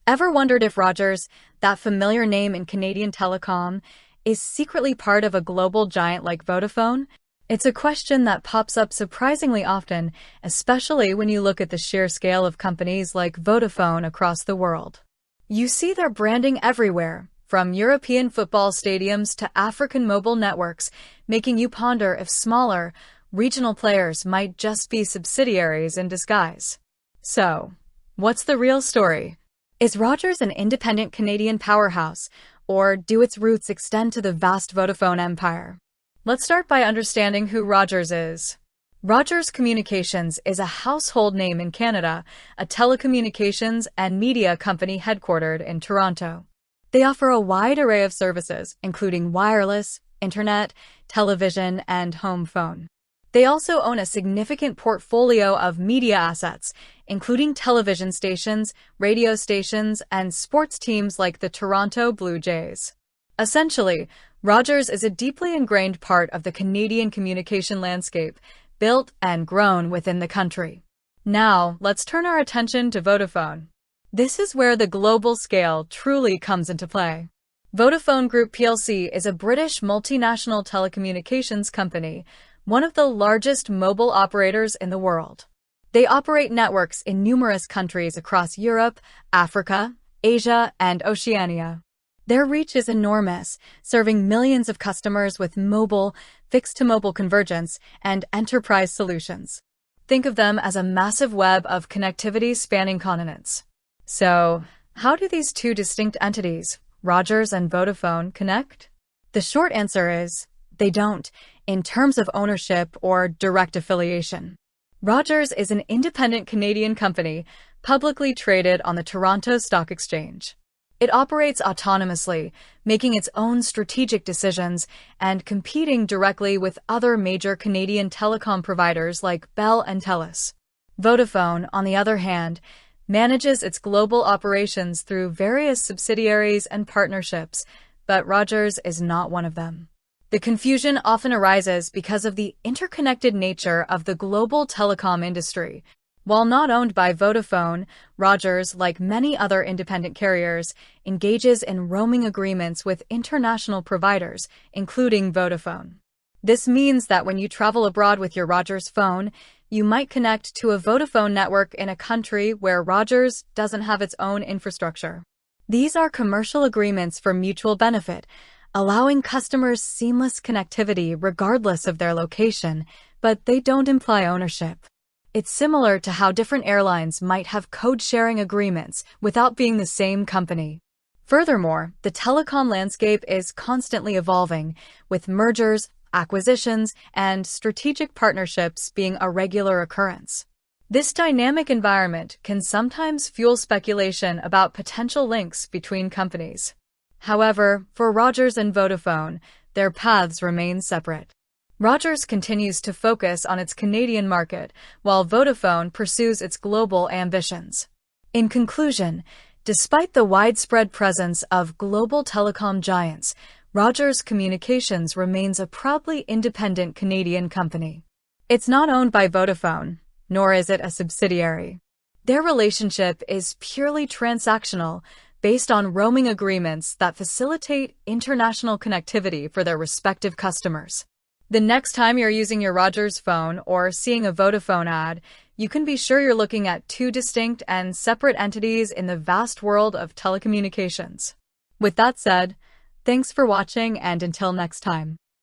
Ever wondered if Rogers, that familiar name in Canadian telecom, is secretly part of a global giant like Vodafone? It's a question that pops up surprisingly often, especially when you look at the sheer scale of companies like Vodafone across the world. You see their branding everywhere, from European football stadiums to African mobile networks, making you ponder if smaller, regional players might just be subsidiaries in disguise. So, what's the real story? Is Rogers an independent Canadian powerhouse, or do its roots extend to the vast Vodafone empire? Let's start by understanding who Rogers is. Rogers Communications is a household name in Canada, a telecommunications and media company headquartered in Toronto. They offer a wide array of services, including wireless, internet, television, and home phone. They also own a significant portfolio of media assets, including television stations, radio stations, and sports teams like the Toronto Blue Jays. Essentially, Rogers is a deeply ingrained part of the Canadian communication landscape, built and grown within the country. Now, let's turn our attention to Vodafone. This is where the global scale truly comes into play. Vodafone Group plc is a British multinational telecommunications company, one of the largest mobile operators in the world. They operate networks in numerous countries across Europe, Africa, Asia, and Oceania. Their reach is enormous, serving millions of customers with mobile, fixed-to-mobile convergence, and enterprise solutions. Think of them as a massive web of connectivity spanning continents. So, how do these two distinct entities, Rogers and Vodafone, connect? The short answer is, they don't, in terms of ownership or direct affiliation. Rogers is an independent Canadian company, publicly traded on the Toronto Stock Exchange. It operates autonomously, making its own strategic decisions and competing directly with other major Canadian telecom providers like Bell and Telus. Vodafone, on the other hand, manages its global operations through various subsidiaries and partnerships, but Rogers is not one of them. The confusion often arises because of the interconnected nature of the global telecom industry. While not owned by Vodafone, Rogers, like many other independent carriers, engages in roaming agreements with international providers, including Vodafone. This means that when you travel abroad with your Rogers phone, you might connect to a Vodafone network in a country where Rogers doesn't have its own infrastructure. These are commercial agreements for mutual benefit, allowing customers seamless connectivity regardless of their location, but they don't imply ownership. It's similar to how different airlines might have code-sharing agreements without being the same company. Furthermore, the telecom landscape is constantly evolving, with mergers, acquisitions, and strategic partnerships being a regular occurrence. This dynamic environment can sometimes fuel speculation about potential links between companies. However, for Rogers and Vodafone, their paths remain separate. Rogers continues to focus on its Canadian market, while Vodafone pursues its global ambitions. In conclusion, despite the widespread presence of global telecom giants, Rogers Communications remains a proudly independent Canadian company. It's not owned by Vodafone, nor is it a subsidiary. Their relationship is purely transactional, based on roaming agreements that facilitate international connectivity for their respective customers. The next time you're using your Rogers phone or seeing a Vodafone ad, you can be sure you're looking at two distinct and separate entities in the vast world of telecommunications. With that said, thanks for watching, and until next time.